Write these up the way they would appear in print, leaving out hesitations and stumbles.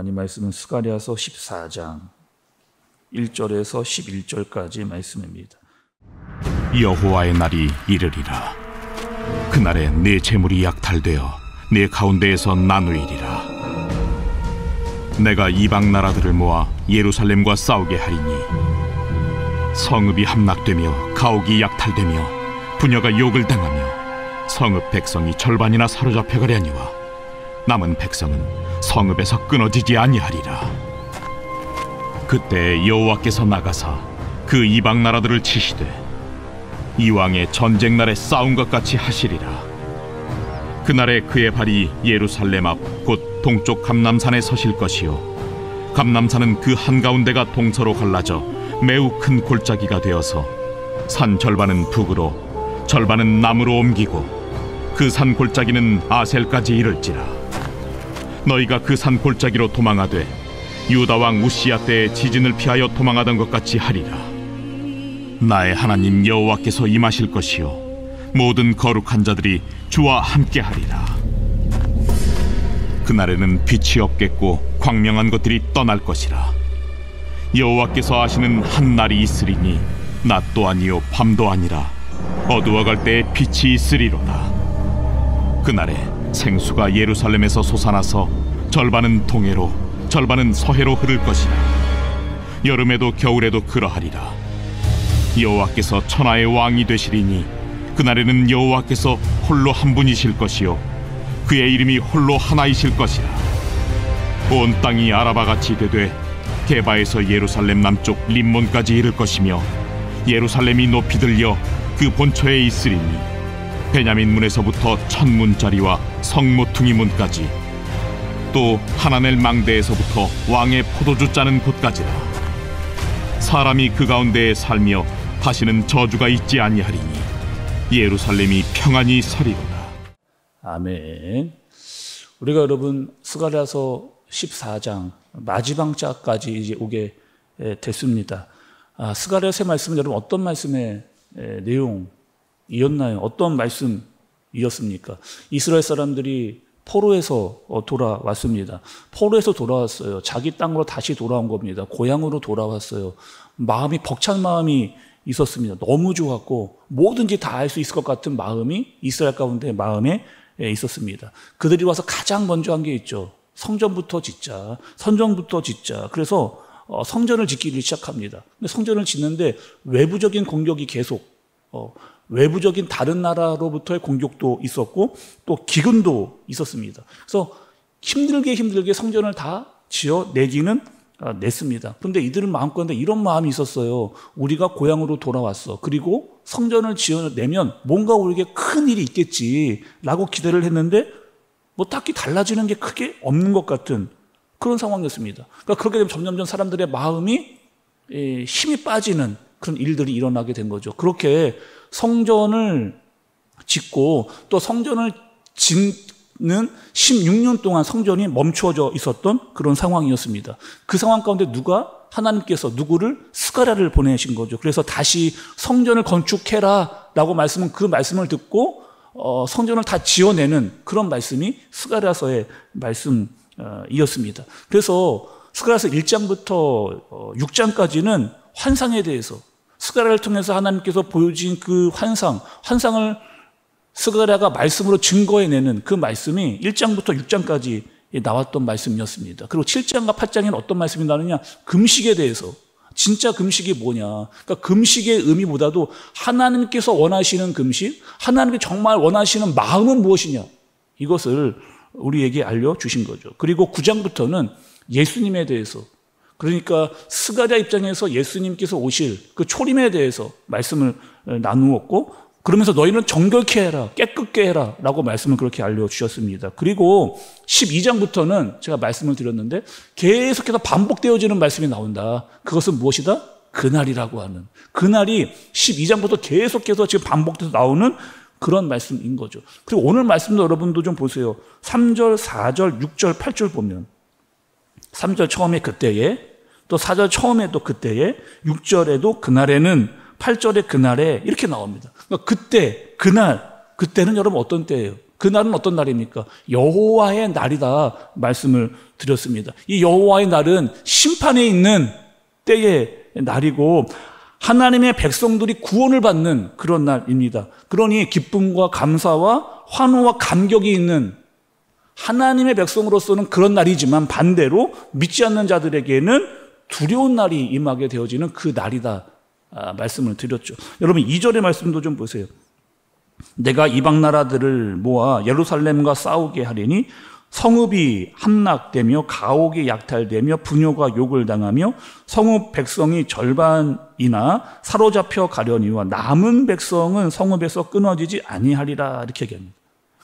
하나님 말씀은 스가랴서 14장 1절에서 11절까지 말씀입니다. 여호와의 날이 이르리라. 그날에 네 재물이 약탈되어 네 가운데에서 나누이리라. 내가 이방 나라들을 모아 예루살렘과 싸우게 하리니 성읍이 함락되며 가옥이 약탈되며 부녀가 욕을 당하며 성읍 백성이 절반이나 사로잡혀 가려니와 남은 백성은 성읍에서 끊어지지 아니하리라. 그때 여호와께서 나가사 그 이방 나라들을 치시되 이왕의 전쟁 날에 싸운 것 같이 하시리라. 그날에 그의 발이 예루살렘 앞 곧 동쪽 감람산에 서실 것이요 감람산은 그 한가운데가 동서로 갈라져 매우 큰 골짜기가 되어서 산 절반은 북으로 절반은 남으로 옮기고 그 산 골짜기는 아셀까지 이를지라. 너희가 그 산 골짜기로 도망하되 유다 왕 우시야 때의 지진을 피하여 도망하던 것 같이 하리라. 나의 하나님 여호와께서 임하실 것이요 모든 거룩한 자들이 주와 함께 하리라. 그날에는 빛이 없겠고 광명한 것들이 떠날 것이라. 여호와께서 하시는 한 날이 있으리니 낮도 아니요 밤도 아니라 어두워갈 때에 빛이 있으리로다. 그날에 생수가 예루살렘에서 솟아나서 절반은 동해로 절반은 서해로 흐를 것이라. 여름에도 겨울에도 그러하리라. 여호와께서 천하의 왕이 되시리니 그날에는 여호와께서 홀로 한 분이실 것이요 그의 이름이 홀로 하나이실 것이라. 온 땅이 아라바같이 되되 게바에서 예루살렘 남쪽 림몬까지 이를 것이며 예루살렘이 높이 들려 그 본처에 있으리니 베냐민 문에서부터 천문짜리와 성모퉁이 문까지 또 하나넬 망대에서부터 왕의 포도주 짜는 곳까지라. 사람이 그 가운데에 살며 다시는 저주가 있지 아니하리니 예루살렘이 평안히 서리로다. 아멘. 우리가 여러분 스가랴서 14장 마지막 장까지 이제 오게 됐습니다. 스가랴서의 말씀은 여러분 어떤 말씀의 내용이었나요? 어떤 말씀이었습니까? 이스라엘 사람들이 포로에서 돌아왔습니다. 포로에서 돌아왔어요. 자기 땅으로 다시 돌아온 겁니다. 고향으로 돌아왔어요. 마음이 벅찬 마음이 있었습니다. 너무 좋았고 뭐든지 다 할 수 있을 것 같은 마음이 이스라엘 가운데 마음에 있었습니다. 그들이 와서 가장 먼저 한 게 있죠. 성전부터 짓자. 성전부터 짓자. 그래서 성전을 짓기 시작합니다. 근데 성전을 짓는데 외부적인 공격이 계속 외부적인 다른 나라로부터의 공격도 있었고 또 기근도 있었습니다. 그래서 힘들게 성전을 다 지어내기는 냈습니다. 그런데 이들은 마음가운데 이런 마음이 있었어요. 우리가 고향으로 돌아왔어. 그리고 성전을 지어내면 뭔가 우리에게 큰 일이 있겠지라고 기대를 했는데 뭐 딱히 달라지는 게 크게 없는 것 같은 그런 상황이었습니다. 그러니까 그렇게 되면 점점점 사람들의 마음이 힘이 빠지는 그런 일들이 일어나게 된 거죠. 그렇게 성전을 짓고 또 성전을 짓는 16년 동안 성전이 멈추어져 있었던 그런 상황이었습니다. 그 상황 가운데 하나님께서 누구를? 스가랴를 보내신 거죠. 그래서 다시 성전을 건축해라 라고 말씀은 그 말씀을 듣고 성전을 다 지어내는 그런 말씀이 스가랴서의 말씀이었습니다. 그래서 스가랴서 1장부터 6장까지는 환상에 대해서 스가랴를 통해서 하나님께서 보여주신 그 환상을 스가랴가 말씀으로 증거해내는 그 말씀이 1장부터 6장까지 나왔던 말씀이었습니다. 그리고 7장과 8장에는 어떤 말씀이 나오느냐? 금식에 대해서. 진짜 금식이 뭐냐? 그러니까 금식의 의미보다도 하나님께서 원하시는 금식, 하나님께 정말 원하시는 마음은 무엇이냐? 이것을 우리에게 알려주신 거죠. 그리고 9장부터는 예수님에 대해서, 그러니까 스가랴 입장에서 예수님께서 오실 그 초림에 대해서 말씀을 나누었고, 그러면서 너희는 정결케 해라, 깨끗게 해라 라고 말씀을 그렇게 알려주셨습니다. 그리고 12장부터는 제가 말씀을 드렸는데 계속해서 반복되어지는 말씀이 나온다. 그것은 무엇이다? 그날이라고 하는. 그날이 12장부터 계속해서 지금 반복돼서 나오는 그런 말씀인 거죠. 그리고 오늘 말씀도 여러분도 좀 보세요. 3절, 4절, 6절, 8절 보면 3절 처음에 그때에, 또 4절 처음에 또 그때에, 6절에도 그날에는, 8절에 그날에 이렇게 나옵니다. 그러니까 그때, 그날, 그때는 여러분 어떤 때예요? 그날은 어떤 날입니까? 여호와의 날이다 말씀을 드렸습니다. 이 여호와의 날은 심판에 있는 때의 날이고 하나님의 백성들이 구원을 받는 그런 날입니다. 그러니 기쁨과 감사와 환호와 감격이 있는 하나님의 백성으로서는 그런 날이지만 반대로 믿지 않는 자들에게는 두려운 날이 임하게 되어지는 그 날이다 말씀을 드렸죠. 여러분 2절의 말씀도 좀 보세요. 내가 이방 나라들을 모아 예루살렘과 싸우게 하리니 성읍이 함락되며 가옥이 약탈되며 부녀가 욕을 당하며 성읍 백성이 절반이나 사로잡혀 가려니와 남은 백성은 성읍에서 끊어지지 아니하리라 이렇게 얘기합니다.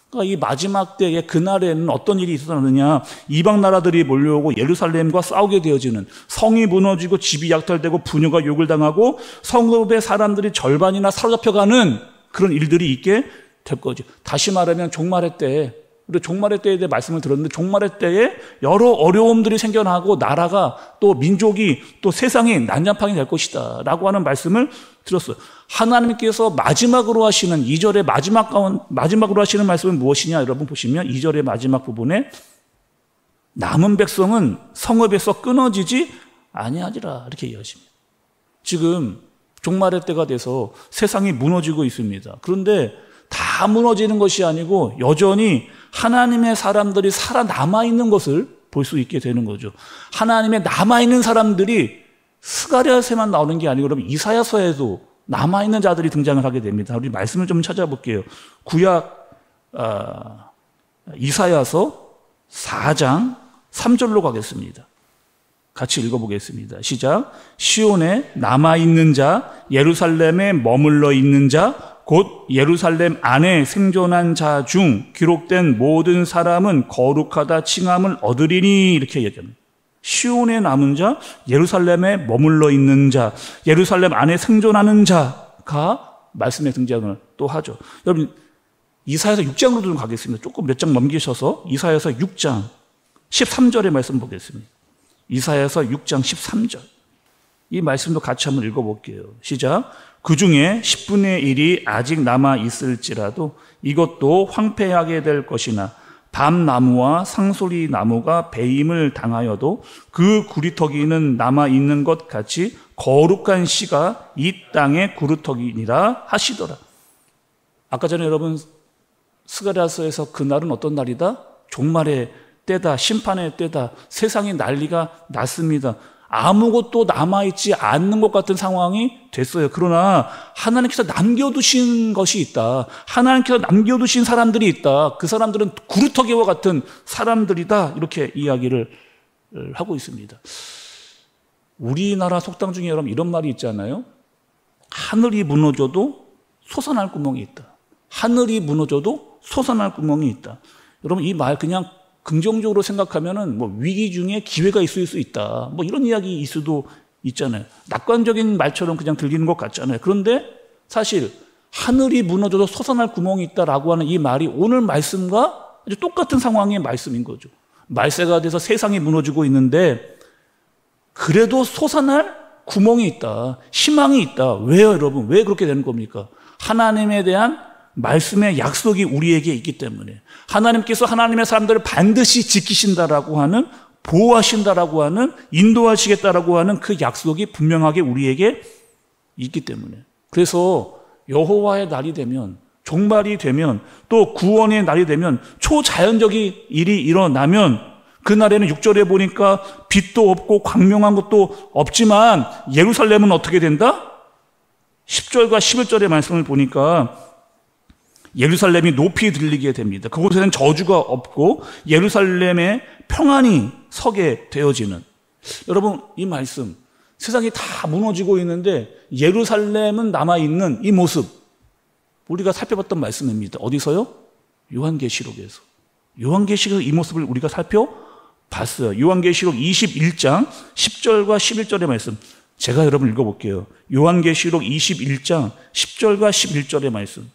그러니까 이 마지막 때에 그날에는 어떤 일이 있었느냐, 이방 나라들이 몰려오고 예루살렘과 싸우게 되어지는, 성이 무너지고 집이 약탈되고 부녀가 욕을 당하고 성읍의 사람들이 절반이나 사로잡혀가는 그런 일들이 있게 될 거죠. 다시 말하면 종말의 때에, 우리 종말의 때에 대해 말씀을 들었는데 종말의 때에 여러 어려움들이 생겨나고 나라가 또 민족이 또 세상이 난장판이 될 것이다 라고 하는 말씀을 들었어요. 하나님께서 마지막으로 하시는 2절의 마지막으로 하시는 말씀은 무엇이냐 여러분 보시면 2절의 마지막 부분에 남은 백성은 성읍에서 끊어지지 아니하리라 이렇게 이야기하십니다. 지금 종말의 때가 돼서 세상이 무너지고 있습니다. 그런데 다 무너지는 것이 아니고 여전히 하나님의 사람들이 살아남아 있는 것을 볼 수 있게 되는 거죠. 하나님의 남아있는 사람들이 스가랴서에만 나오는 게 아니고 그러면 이사야서에도 남아있는 자들이 등장을 하게 됩니다. 우리 말씀을 좀 찾아볼게요. 구약 이사야서 4장 3절로 가겠습니다. 같이 읽어보겠습니다. 시작. 시온에 남아있는 자, 예루살렘에 머물러 있는 자, 곧 예루살렘 안에 생존한 자 중 기록된 모든 사람은 거룩하다 칭함을 얻으리니 이렇게 얘기합니다. 시온에 남은 자, 예루살렘에 머물러 있는 자, 예루살렘 안에 생존하는 자가 말씀에 등장을 또 하죠. 여러분 이사야서 6장으로 좀 가겠습니다. 조금 몇 장 넘기셔서 이사야서 6장 13절의 말씀 보겠습니다. 이사야서 6장 13절. 이 말씀도 같이 한번 읽어볼게요. 시작. 그 중에 10분의 1이 아직 남아 있을지라도 이것도 황폐하게 될 것이나 밤나무와 상소리 나무가 배임을 당하여도 그 구리터기는 남아 있는 것 같이 거룩한 씨가 이 땅의 구리터기니라 하시더라. 아까 전에 여러분 스가랴서에서 그날은 어떤 날이다? 종말의 때다, 심판의 때다, 세상이 난리가 났습니다. 아무것도 남아있지 않는 것 같은 상황이 됐어요. 그러나 하나님께서 남겨두신 것이 있다. 하나님께서 남겨두신 사람들이 있다. 그 사람들은 구루터기와 같은 사람들이다. 이렇게 이야기를 하고 있습니다. 우리나라 속담 중에 여러분 이런 말이 있잖아요. 하늘이 무너져도 솟아날 구멍이 있다. 하늘이 무너져도 솟아날 구멍이 있다. 여러분 이 말 그냥 긍정적으로 생각하면은 뭐 위기 중에 기회가 있을 수 있다. 뭐 이런 이야기일 수도 있잖아요. 낙관적인 말처럼 그냥 들리는 것 같잖아요. 그런데 사실 하늘이 무너져도 솟아날 구멍이 있다라고 하는 이 말이 오늘 말씀과 아주 똑같은 상황의 말씀인 거죠. 말세가 돼서 세상이 무너지고 있는데 그래도 솟아날 구멍이 있다. 희망이 있다. 왜요, 여러분? 왜 그렇게 되는 겁니까? 하나님에 대한 말씀의 약속이 우리에게 있기 때문에 하나님께서 하나님의 사람들을 반드시 지키신다라고 하는, 보호하신다라고 하는, 인도하시겠다라고 하는 그 약속이 분명하게 우리에게 있기 때문에. 그래서 여호와의 날이 되면, 종말이 되면, 또 구원의 날이 되면, 초자연적인 일이 일어나면 그날에는 6절에 보니까 빛도 없고 광명한 것도 없지만 예루살렘은 어떻게 된다? 10절과 11절의 말씀을 보니까 예루살렘이 높이 들리게 됩니다. 그곳에는 저주가 없고 예루살렘에 평안이 서게 되어지는. 여러분 이 말씀, 세상이 다 무너지고 있는데 예루살렘은 남아있는 이 모습 우리가 살펴봤던 말씀입니다. 어디서요? 요한계시록에서. 요한계시록에서 이 모습을 우리가 살펴봤어요. 요한계시록 21장 10절과 11절의 말씀 제가 여러분 읽어볼게요. 요한계시록 21장 10절과 11절의 말씀.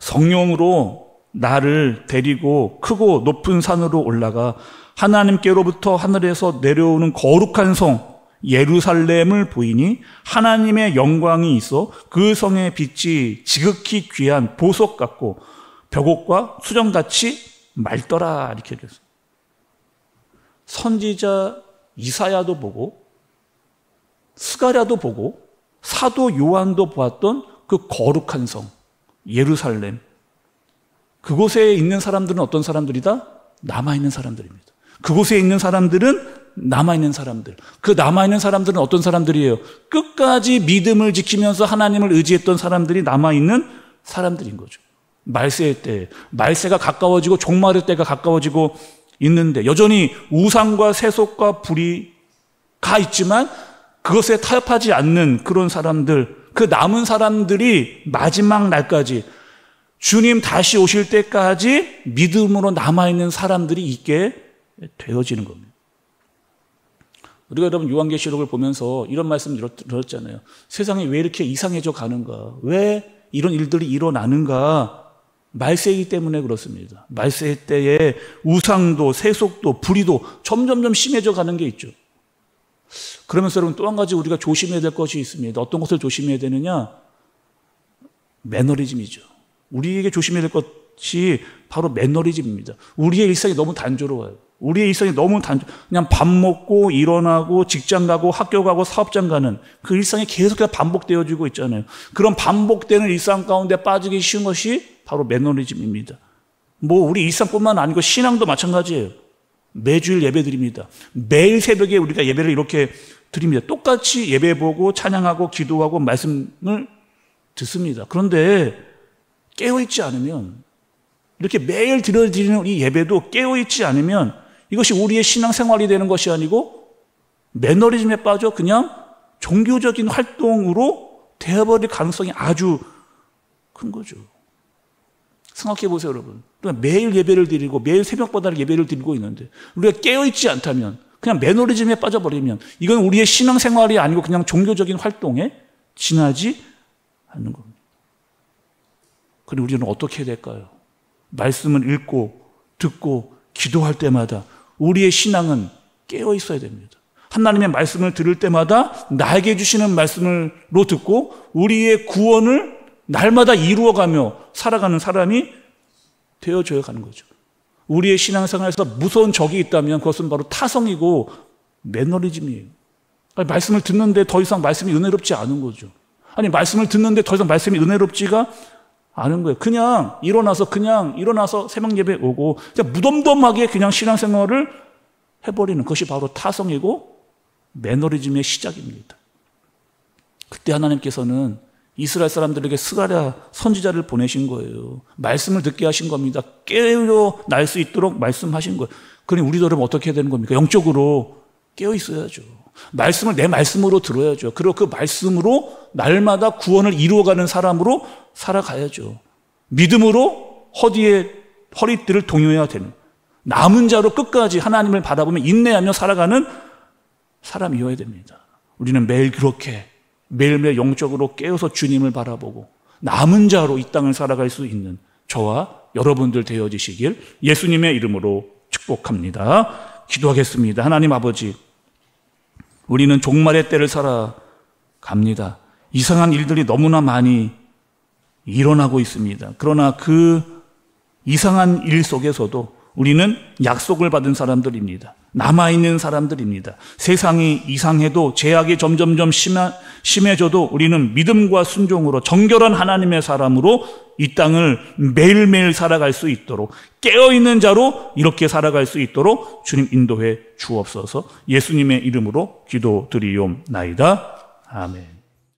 성령으로 나를 데리고 크고 높은 산으로 올라가 하나님께로부터 하늘에서 내려오는 거룩한 성 예루살렘을 보이니 하나님의 영광이 있어 그 성의 빛이 지극히 귀한 보석 같고 벽옥과 수정같이 맑더라 이렇게 얘기했어요. 선지자 이사야도 보고 스가랴도 보고 사도 요한도 보았던 그 거룩한 성 예루살렘, 그곳에 있는 사람들은 어떤 사람들이다? 남아있는 사람들입니다. 그곳에 있는 사람들은 남아있는 사람들. 그 남아있는 사람들은 어떤 사람들이에요? 끝까지 믿음을 지키면서 하나님을 의지했던 사람들이 남아있는 사람들인 거죠. 말세의 때, 말세가 가까워지고 종말의 때가 가까워지고 있는데 여전히 우상과 세속과 불이 가 있지만 그것에 타협하지 않는 그런 사람들, 그 남은 사람들이 마지막 날까지 주님 다시 오실 때까지 믿음으로 남아있는 사람들이 있게 되어지는 겁니다. 우리가 여러분 요한계시록을 보면서 이런 말씀 들었잖아요. 세상이 왜 이렇게 이상해져 가는가? 왜 이런 일들이 일어나는가? 말세이기 때문에 그렇습니다. 말세 때에 우상도 세속도 불의도 점점점 심해져 가는 게 있죠. 그러면서 여러분 또 한 가지 우리가 조심해야 될 것이 있습니다. 어떤 것을 조심해야 되느냐? 매너리즘이죠. 우리에게 조심해야 될 것이 바로 매너리즘입니다. 우리의 일상이 너무 단조로워요. 우리의 일상이 너무 그냥 밥 먹고 일어나고 직장 가고 학교 가고 사업장 가는 그 일상이 계속해서 반복되어지고 있잖아요. 그런 반복되는 일상 가운데 빠지기 쉬운 것이 바로 매너리즘입니다. 우리 일상뿐만 아니고 신앙도 마찬가지예요. 매주일 예배 드립니다. 매일 새벽에 우리가 예배를 이렇게 드립니다. 똑같이 예배 보고 찬양하고 기도하고 말씀을 듣습니다. 그런데 깨어있지 않으면, 이렇게 매일 드려지는 이 예배도 깨어있지 않으면 이것이 우리의 신앙생활이 되는 것이 아니고 매너리즘에 빠져 그냥 종교적인 활동으로 되어버릴 가능성이 아주 큰 거죠. 생각해 보세요, 여러분. 매일 예배를 드리고 매일 새벽마다 예배를 드리고 있는데 우리가 깨어있지 않다면, 그냥 매너리즘에 빠져버리면 이건 우리의 신앙생활이 아니고 그냥 종교적인 활동에 지나지 않는 겁니다. 그리고 우리는 어떻게 해야 될까요? 말씀을 읽고 듣고 기도할 때마다 우리의 신앙은 깨어 있어야 됩니다. 하나님의 말씀을 들을 때마다 나에게 주시는 말씀으로 듣고 우리의 구원을 날마다 이루어가며 살아가는 사람이 되어져야 가는 거죠. 우리의 신앙생활에서 무서운 적이 있다면 그것은 바로 타성이고 매너리즘이에요. 아니, 말씀을 듣는데 더 이상 말씀이 은혜롭지 않은 거죠. 아니, 말씀을 듣는데 더 이상 말씀이 은혜롭지가 않은 거예요. 그냥 일어나서 새벽 예배 오고 그냥 무덤덤하게 그냥 신앙생활을 해버리는 것이 바로 타성이고 매너리즘의 시작입니다. 그때 하나님께서는 이스라엘 사람들에게 스가랴 선지자를 보내신 거예요. 말씀을 듣게 하신 겁니다. 깨어날 수 있도록 말씀하신 거예요. 그러니 우리도 그럼 어떻게 해야 되는 겁니까? 영적으로 깨어 있어야죠. 말씀을 내 말씀으로 들어야죠. 그리고 그 말씀으로 날마다 구원을 이루어가는 사람으로 살아가야죠. 믿음으로 허리띠를 동요해야 되는, 남은 자로 끝까지 하나님을 바라보며 인내하며 살아가는 사람이어야 됩니다. 우리는 매일 그렇게 매일매일 영적으로 깨어서 주님을 바라보고 남은 자로 이 땅을 살아갈 수 있는 저와 여러분들 되어지시길 예수님의 이름으로 축복합니다. 기도하겠습니다. 하나님 아버지, 우리는 종말의 때를 살아갑니다. 이상한 일들이 너무나 많이 일어나고 있습니다. 그러나 그 이상한 일 속에서도 우리는 약속을 받은 사람들입니다. 남아있는 사람들입니다. 세상이 이상해도 제약이 점점점 심해져도 우리는 믿음과 순종으로 정결한 하나님의 사람으로 이 땅을 매일매일 살아갈 수 있도록, 깨어있는 자로 이렇게 살아갈 수 있도록 주님 인도해 주옵소서. 예수님의 이름으로 기도드리옵나이다. 아멘.